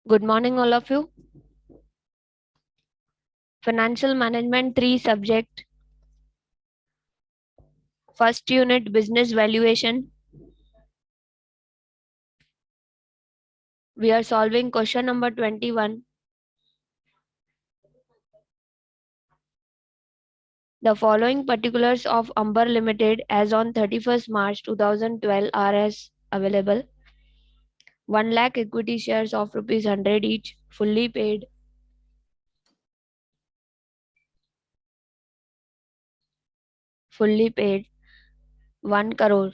Good morning, all of you. Financial Management 3 subject. First unit Business Valuation. We are solving question number 21. The following particulars of Amber Limited as on 31st March 2012 are as available. 1 lakh equity shares of rupees 100 each, fully paid. Fully paid 1 crore.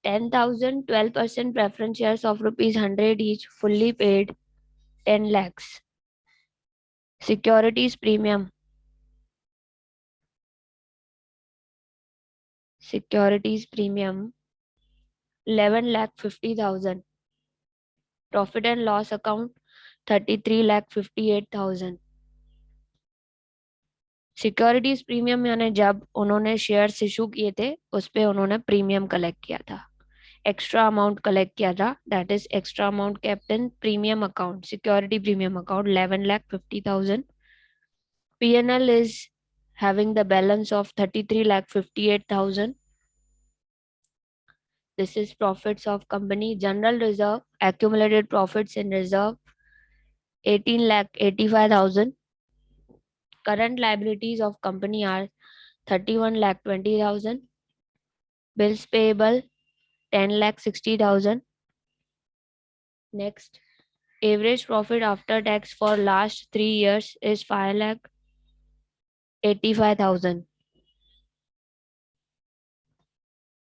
10,000 12% preference shares of rupees 100 each, fully paid 10 lakhs. Securities premium. Securities premium 11,50,000. Profit and loss account 33,58,000. Securities premium यानी जब उन्होंने shares issue किए थे उस पे उन्होंने premium collect किया था, एक्स्ट्रा अमाउंट कलेक्ट किया था, that is extra amount kept in premium account, security premium account 11,50,000. P&L is having the balance of 33,58,000. This is profits of company. General reserve, accumulated profits in reserve 18,85,000. Current liabilities of company are 31,20,000. Bills payable 10,60,000. Next, average profit after tax for last 3 years is 5,85,000.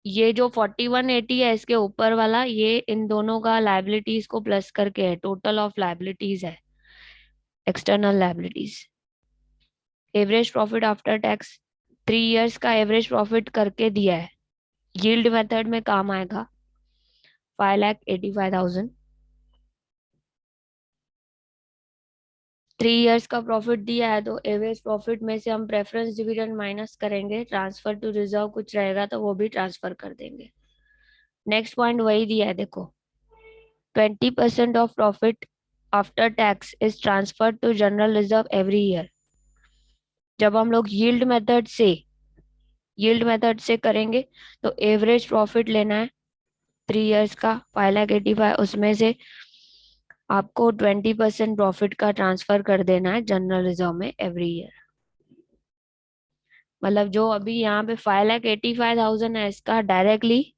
ये जो 4180 है इसके ऊपर वाला, ये इन दोनों का liabilities को प्लस करके है, टोटल ऑफ लाइबिलिटीज है, external liabilities. Average profit after tax 3 years का एवरेज प्रॉफिट करके दिया है, यील्ड मेथड में काम आएगा. 5,85,000. 3 इयर्स का प्रॉफिट दिया है तो एवरेज प्रॉफिट में से हम प्रेफरेंस डिविडेंड माइनस करेंगे, ट्रांसफर टू रिजर्व कुछ रहेगा तो वो भी ट्रांसफर कर देंगे. नेक्स्ट पॉइंट वही दिया है, देखो 20% of profit after tax is transfer to general reserve every year. जब हम लोग यील्ड मेथड से करेंगे तो एवरेज प्रॉफिट लेना है 3 इयर्स का 5,85,000, उसमें से आपको 20% प्रॉफिट का ट्रांसफर कर देना है जनरल रिजर्व में एवरी ईयर. मतलब जो अभी यहाँ पे 5,85,000 है इसका डायरेक्टली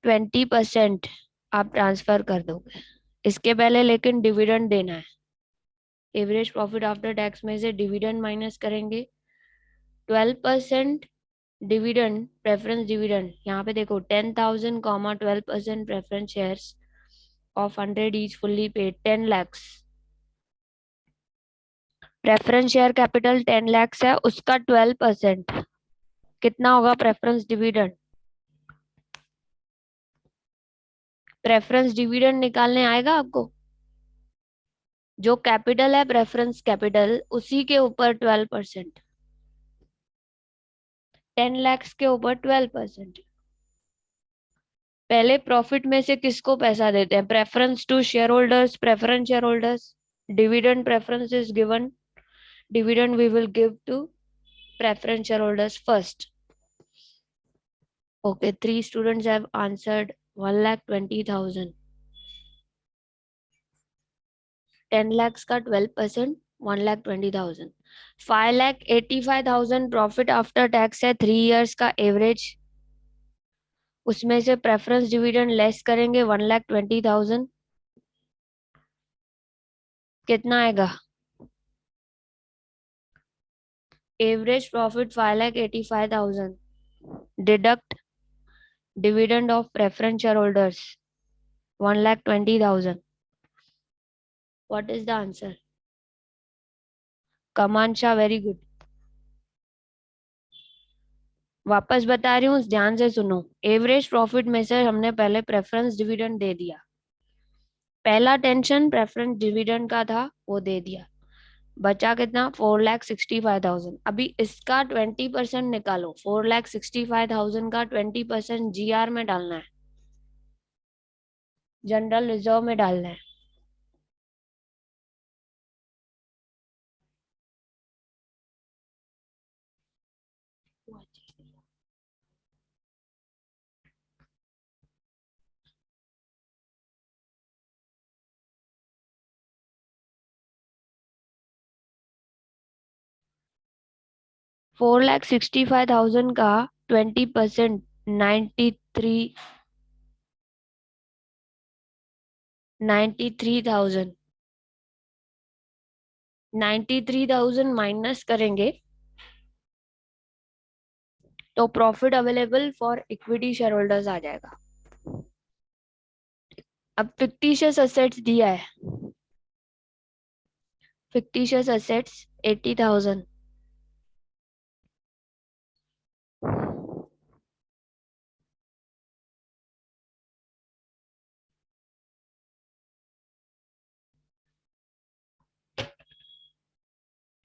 20% आप ट्रांसफर कर दोगे. इसके पहले लेकिन डिविडेंड देना है. एवरेज प्रॉफिट आफ्टर टैक्स में से डिविडेंड माइनस करेंगे. 12% डिविडेंड, प्रेफरेंस डिविडेंड, यहाँ पे देखो 10,000 12% preference shares of 100 each fully paid 10 lakhs. Preference share capital 10 lakhs है, उसका 12% कितना होगा प्रेफरेंस डिविडेंड. प्रेफरेंस डिविडेंड निकालने आएगा आपको. जो कैपिटल है प्रेफरेंस कैपिटल उसी के ऊपर 12%, 10 lakhs के ऊपर 12%. पहले प्रॉफिट में से किसको पैसा देते हैं, preference to shareholders, preference share holders. Dividend preference is given, dividend we will give to preference shareholders first. Okay, 3 students have answered 1,20,000. 10 lakhs का 12%, 1,20,000. 5,85,000 प्रॉफिट आफ्टर टैक्स है 3 इयर्स का एवरेज, उसमें से प्रेफरेंस डिविडेंड लेस करेंगे 1,20,000. कितना आएगा, average profit 5,85,000 deduct dividend of preference share holders 1,20,000. What is the answer? कमांशा, very good. वापस बता रही हूँ, ध्यान से सुनो. एवरेज प्रॉफिट में से हमने पहले प्रेफरेंस डिविडेंड दे दिया, पहला टेंशन प्रेफरेंस डिविडेंड का था वो दे दिया, बचा कितना 4,65,000. अभी इसका 20% निकालो, 4,65,000 का 20% GR में डालना है. जनरल रिजर्व में डालना है। $4,65,000 का 20% 93,000 93,000 माइनस करेंगे तो profit available for equity share holders आ जाएगा। अब फिक्टिशियस असेट्स दिया है, fictitious assets 80,000।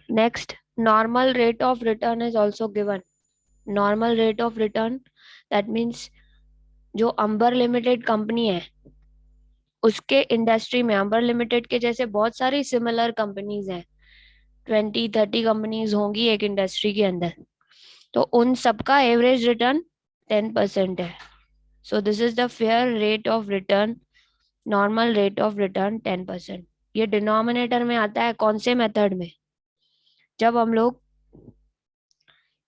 Next, normal rate of return is also given. Normal rate of return that means जो अंबर लिमिटेड कंपनी है उसके इंडस्ट्री में, अंबर लिमिटेड के जैसे बहुत सारी सिमिलर कंपनीज हैं, 20-30 कंपनीज होंगी एक इंडस्ट्री के अंदर, तो उन सबका एवरेज रिटर्न 10% है। So this is the fair rate of return, normal rate of return 10%। ये डिनोमिनेटर में आता है कौन से मेथड में? जब हम लोग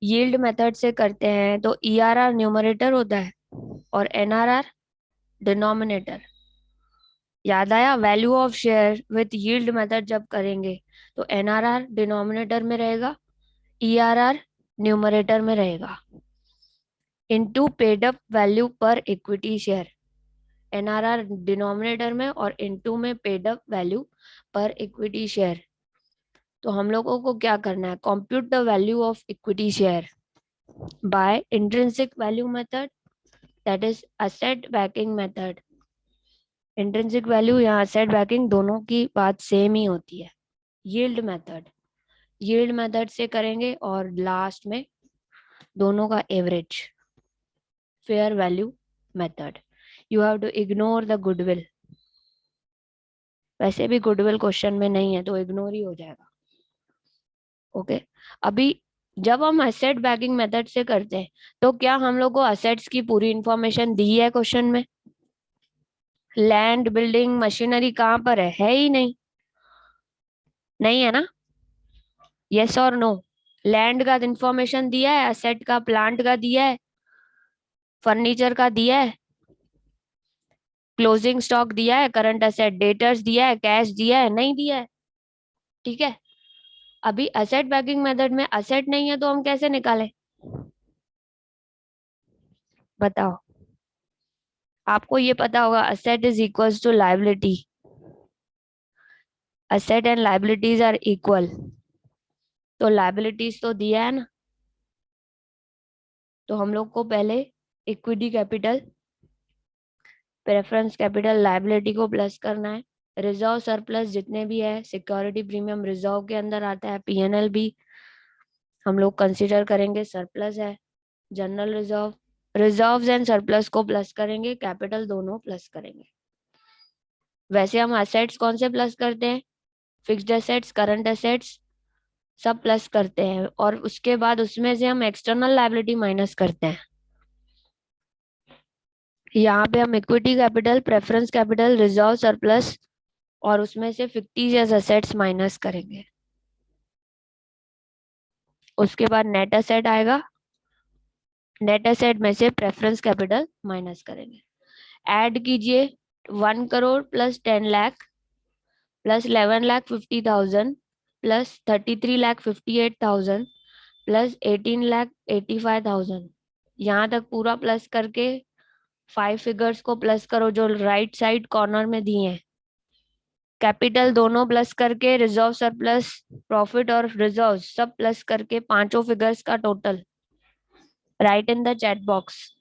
यील्ड मेथड से करते हैं तो ERR न्यूमरेटर होता है और NRR डिनोमिनेटर। याद आया? Value of share with yield method जब करेंगे तो NRR डिनोमिनेटर में रहेगा, ERR न्यूमरेटर में रहेगा, इनटू पेड अप वैल्यू पर इक्विटी शेयर। NRR डिनोमिनेटर में और इनटू में पेड अप वैल्यू पर इक्विटी शेयर। तो हम लोगों को क्या करना है? Compute the value of equity share by intrinsic value method, that is asset backing method. Intrinsic value या असेट बैकिंग दोनों की बात सेम ही होती है। यील्ड मेथड, यील्ड मेथड से करेंगे और लास्ट में दोनों का average, fair value method. You have to ignore the goodwill. वैसे भी गुडविल क्वेश्चन में नहीं है तो इग्नोर ही हो जाएगा। ओके अभी जब हम एसेट बैकिंग मेथड से करते हैं तो क्या हम लोग को असेट्स की पूरी इंफॉर्मेशन दी है क्वेश्चन में? लैंड, बिल्डिंग, मशीनरी कहाँ पर है ही नहीं, नहीं है ना? यस और नो? लैंड का इंफॉर्मेशन दिया है, असेट का, प्लांट का दिया है, फर्नीचर का दिया है, क्लोजिंग स्टॉक दिया है, करंट असेट, डेटर्स दिया है, कैश दिया है, नहीं दिया है। ठीक है, अभी असेट बैकिंग मेथड में असेट नहीं है तो हम कैसे निकालें? बताओ। आपको ये पता होगा asset is equals to liability, asset and liabilities are equal. तो लायबिलिटीज तो दिया है ना, तो हम लोग को पहले equity capital, preference capital, liability को प्लस करना है। रिजर्व सरप्लस जितने भी है, सिक्योरिटी प्रीमियम रिजर्व के अंदर आता है, PNL भी हम लोग कंसीडर करेंगे सरप्लस है। General reserve, reserves and surplus को प्लस करेंगे, कैपिटल दोनों प्लस करेंगे। वैसे हम असेट्स कौन से प्लस करते हैं? फिक्स्ड एसेट्स, करंट एसेट्स सब प्लस करते हैं और उसके बाद उसमें से हम एक्सटर्नल लायबिलिटी माइनस करते हैं। यहाँ पे हम equity capital, preference capital, reserve, surplus और उसमें से फिक्टिशियस एसेट्स माइनस करेंगे। उसके बाद नेट एसेट आएगा, नेट एसेट में से प्रेफरेंस कैपिटल माइनस करेंगे। ऐड कीजिए, 1 crore plus 10 lakh plus 11,50,000 plus 33,58,000 plus 18,85,000। यहाँ तक पूरा प्लस करके 5 फिगर्स को प्लस करो जो राइट साइड कॉर्नर में दिए हैं। कैपिटल दोनों प्लस करके, रिजर्व, सरप्लस, प्रॉफिट और रिजर्व सब प्लस करके पांचों फिगर्स का total right in the chat box.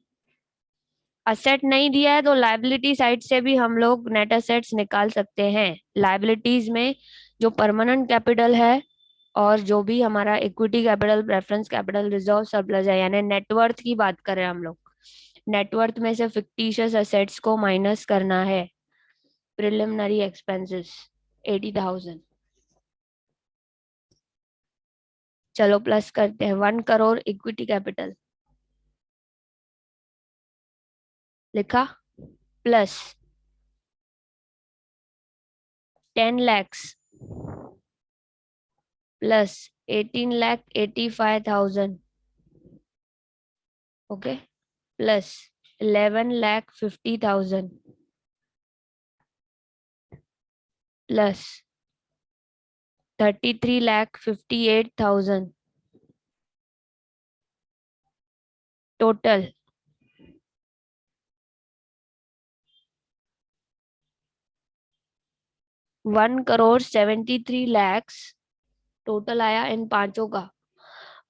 Asset नहीं दिया है तो लायबिलिटी साइड से भी हम लोग नेट असेट्स निकाल सकते हैं। लायबिलिटीज में जो परमानेंट कैपिटल है और जो भी हमारा equity capital, preference capital, reserve, surplus है, यानी नेटवर्थ की बात करें हम लोग, नेटवर्थ में से फिक्टिशियस एसेट्स को माइनस करना है। Preliminary expenses 80,000। चलो प्लस करते हैं, 1 करोड़ इक्विटी कैपिटल लिखा, plus 10 lakhs plus 18,85,000, okay, plus 11,50,000 plus 33,58,000 total 1,73,00,000 total आया इन पांचों का,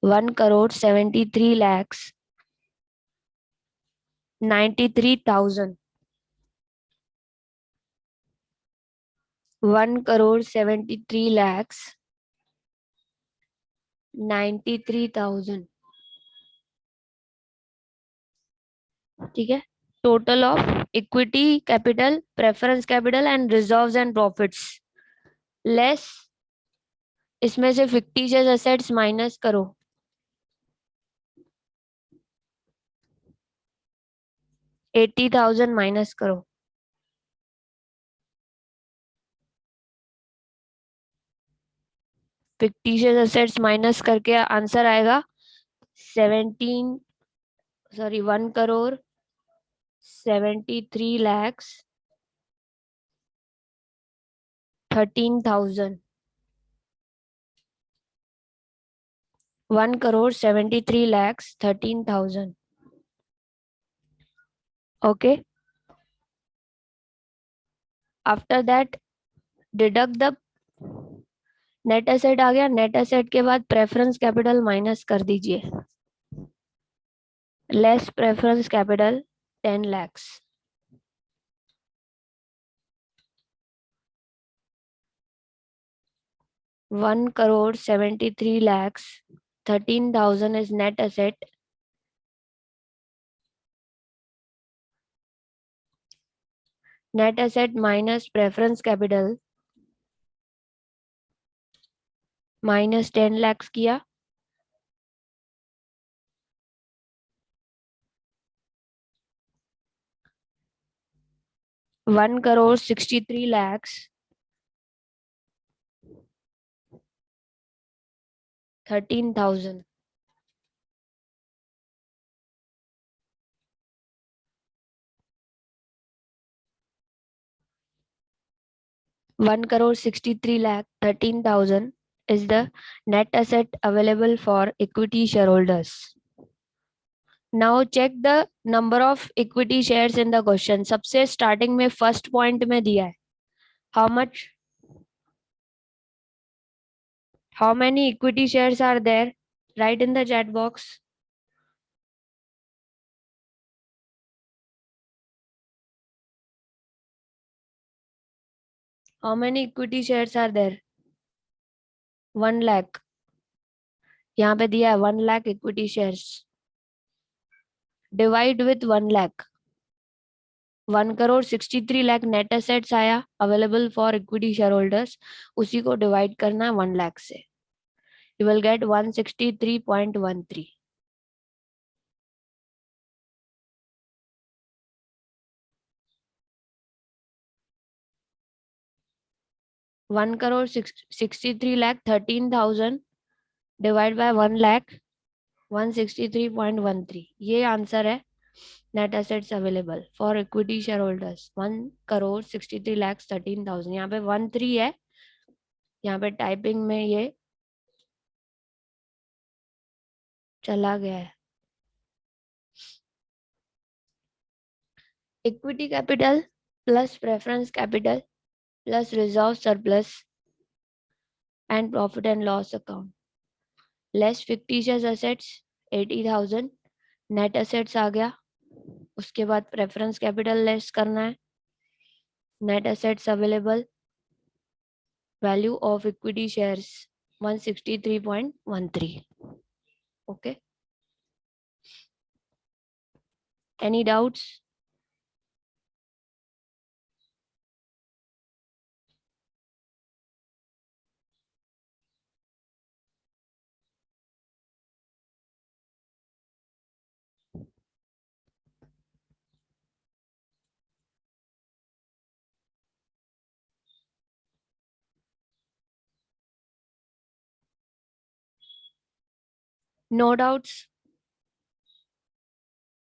1,73,93,000, 1,73,93,000, ठीक है। Total of equity capital, preference capital and reserves and profits less, इसमें से फिक्टिशियस एसेट्स माइनस करो, 80,000 माइनस करो, फिक्टिशियस एसेट्स माइनस करके आंसर आएगा 1,73,13,000, 1,73,13,000, okay. After that deduct the net asset आ गया, नेट एसेट के बाद प्रेफरेंस कैपिटल माइनस कर दीजिए, less preference capital 10 lakhs, 1,73,13,000 is net asset, net asset minus preference capital minus 10 lakhs किया, 1,63,13,000, 1,63,13,000 is the net asset available for equity shareholders. Now check the number of equity shares in the question. सबसे starting में first point में दिया है, how much, how many equity shares are there? Write in the chat box. How many equity shares are there? 1 lakh. यहाँ पे दिया है 1 lakh equity shares. Divide with 1 lakh. 1,63,00,000 net assets आया available for equity share holders, उसी को divide करना है 1 लाख से, you will get 163.13. 1,63,13,000 divide by 1 lakh, 163.13, ये आंसर है net assets available for equity share holders, 1,63,13,000. यहाँ पे 13 है, यहाँ पे टाइपिंग में ये चला गया है. Equity capital plus preference capital plus reserve surplus and profit and loss account less fictitious assets 80,000, net assets आ गया, उसके बाद प्रेफरेंस कैपिटल लेस करना है, net assets available, value of equity shares 163.13. Okay, any doubts? No doubts?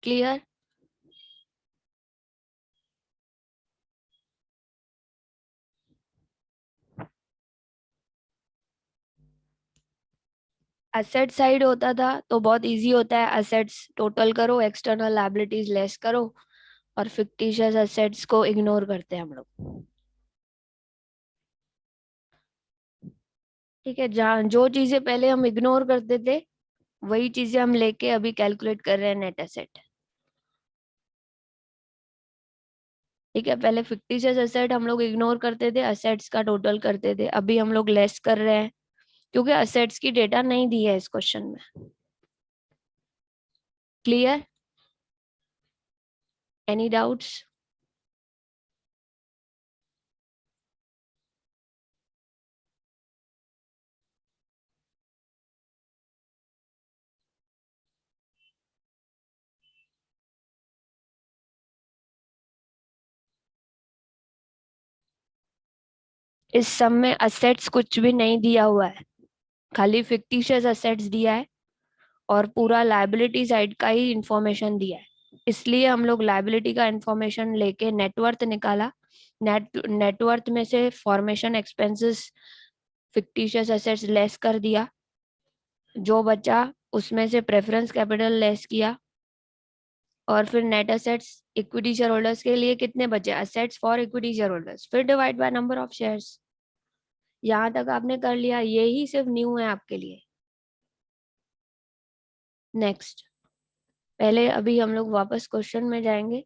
Clear? Asset side होता था तो बहुत इजी होता है, एसेट्स टोटल करो, एक्सटर्नल लायबिलिटीज लेस करो, और फिक्टिशियस एसेट्स को इग्नोर करते हैं हम लोग। ठीक है, जहाँ जो चीजें पहले हम इग्नोर करते थे वही चीजें हम लेके अभी कैलकुलेट कर रहे हैं नेट एसेट। ठीक है, पहले फिक्टिशियस एसेट हम लोग इग्नोर करते थे, एसेट्स का टोटल करते थे, अभी हम लोग लेस कर रहे हैं क्योंकि एसेट्स की डेटा नहीं दी है इस क्वेश्चन में। क्लियर? Any doubts? इस सम में एसेट्स कुछ भी नहीं दिया हुआ है, खाली फिक्टिशियस एसेट्स दिया है और पूरा लायबिलिटी साइड का ही इंफॉर्मेशन दिया है। इसलिए हम लोग लायबिलिटी का इंफॉर्मेशन लेके नेटवर्थ निकाला, नेटवर्थ में से formation expenses fictitious assets less कर दिया, जो बचा उसमें से प्रेफरेंस कैपिटल लेस किया, और फिर net assets equity share holders के लिए कितने बचे, assets for equity share holders, फिर divide by number of shares. यहाँ तक आपने कर लिया, यही सिर्फ न्यू है आपके लिए। नेक्स्ट, पहले अभी हम लोग वापस क्वेश्चन में जाएंगे।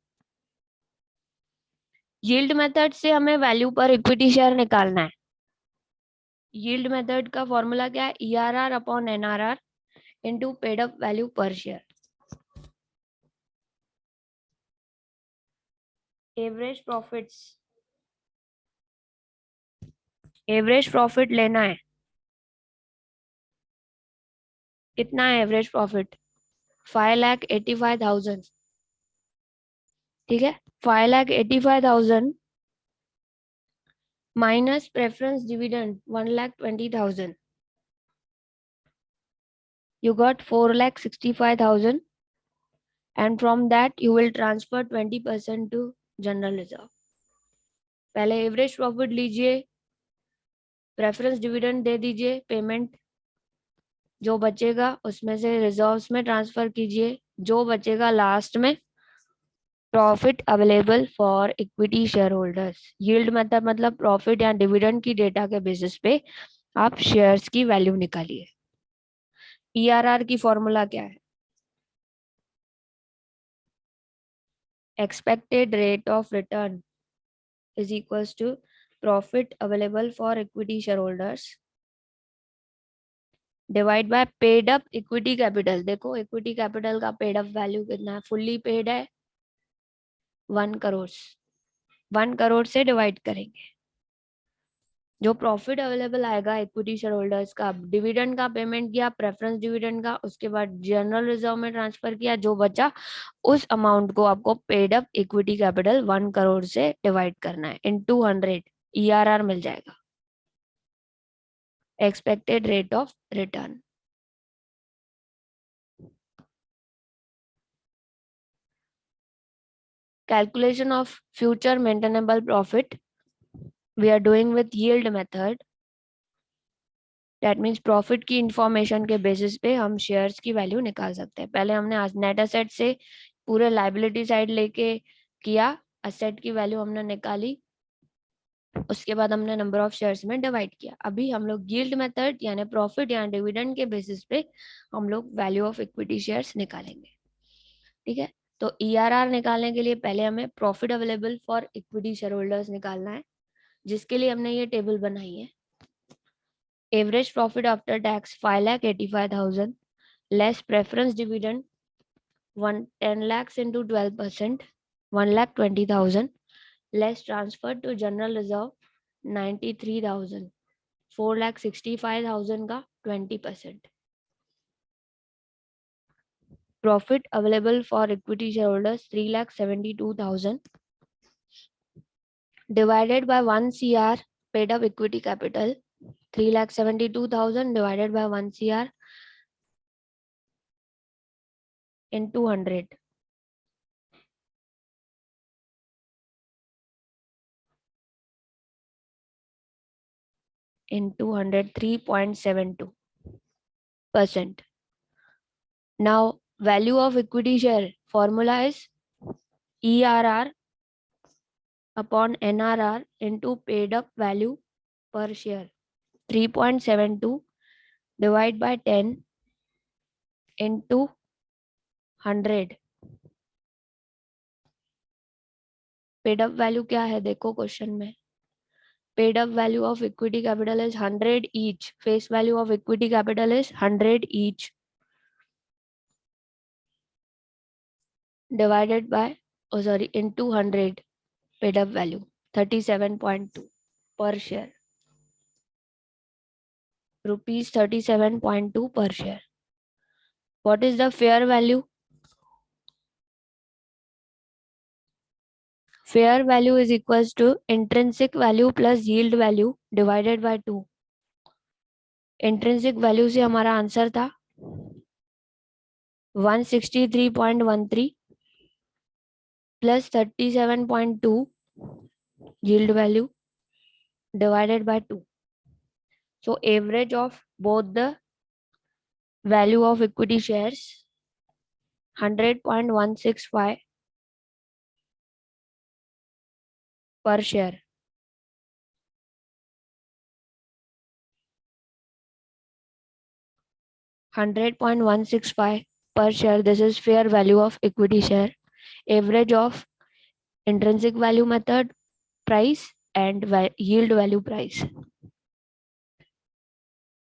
यील्ड मेथड से हमें वैल्यू पर इक्विटी शेयर निकालना है। यील्ड मेथड का फॉर्मूला क्या है, ERR upon NRR into paid up value per share. Average profits, average profit लेना है। कितना है एवरेज प्रॉफिट? 5,85,000। ठीक है, 5,85,000 minus preference dividend 1,20,000, you got 4,65,000, and from that you will transfer 20% to general reserve. पहले एवरेज प्रॉफिट लीजिए, preference dividend दे दीजिए payment, जो बचेगा उसमें से रिजर्व्स में ट्रांसफर कीजिए, जो बचेगा लास्ट में profit available for equity share holders. Yield method मतलब प्रॉफिट या डिविडेंड की डेटा के बेसिस पे आप शेयर्स की वैल्यू निकालिए। ERR की फॉर्मूला क्या है, expected rate of return is equals to profit available for equity share holders divide by paid up equity capital. देखो इक्विटी कैपिटल का पेड अप वैल्यू कितना है, फुल्ली पेड है 1 करोड़, 1 करोड़ से डिवाइड करेंगे। जो प्रॉफिट अवेलेबल आएगा इक्विटी शेयर होल्डर्स का, डिविडेंड का पेमेंट किया, प्रेफरेंस डिविडेंड का, उसके बाद जनरल रिजर्व में ट्रांसफर किया, जो बचा उस अमाउंट को आपको paid up equity capital 1 crore से डिवाइड करना है इन 200, ERR मिल जाएगा, expected rate of return. Calculation of future maintainable profit we are doing with yield method, that means profit की इंफॉर्मेशन के बेसिस पे हम शेयर्स की वैल्यू निकाल सकते हैं। पहले हमने नेट एसेट से पूरे लाइबिलिटी साइड लेके किया, एसेट की वैल्यू हमने निकाली, उसके बाद हमने नंबर ऑफ शेयर्स में डिवाइड किया। अभी हम लोग यील्ड मेथड यानी प्रॉफिट या डिविडेंड के बेसिस पे हम लोग वैल्यू ऑफ इक्विटी शेयर्स निकालेंगे। ठीक है, तो ERR निकालने के लिए पहले हमें profit available for equity share holders निकालना है, जिसके लिए हमने ये टेबल बनाई है। Average profit after tax 5,85,000 less preference dividend 10 lakhs into 12%, 1,20,000 less transfer to general reserve 93,000, 4,65,000 का 20%। Profit available for equity shareholders 3,72,000 divided by 1 CR paid up equity capital, 3,72,000 divided by 1 CR into 100. Into 100, 3.72%. Now, value of equity share formula is ERR upon NRR into paid up value per share. 3.72 divide by 10 into 100. Paid up value क्या है देखो question में. Paid up value of equity capital is 100 each. Face value of equity capital is 100 each divided by into 100 paid up value 37.2 per share. Rupees 37.2 per share. What is the fair value? Fair value is equals to intrinsic value plus yield value divided by 2. Intrinsic value से हमारा answer था 163.13 plus 37.2 yield value divided by 2. So average of both the value of equity shares 100.165 per share. 100.165 per share. This is fair value of equity share. Average of intrinsic value method price and yield value price.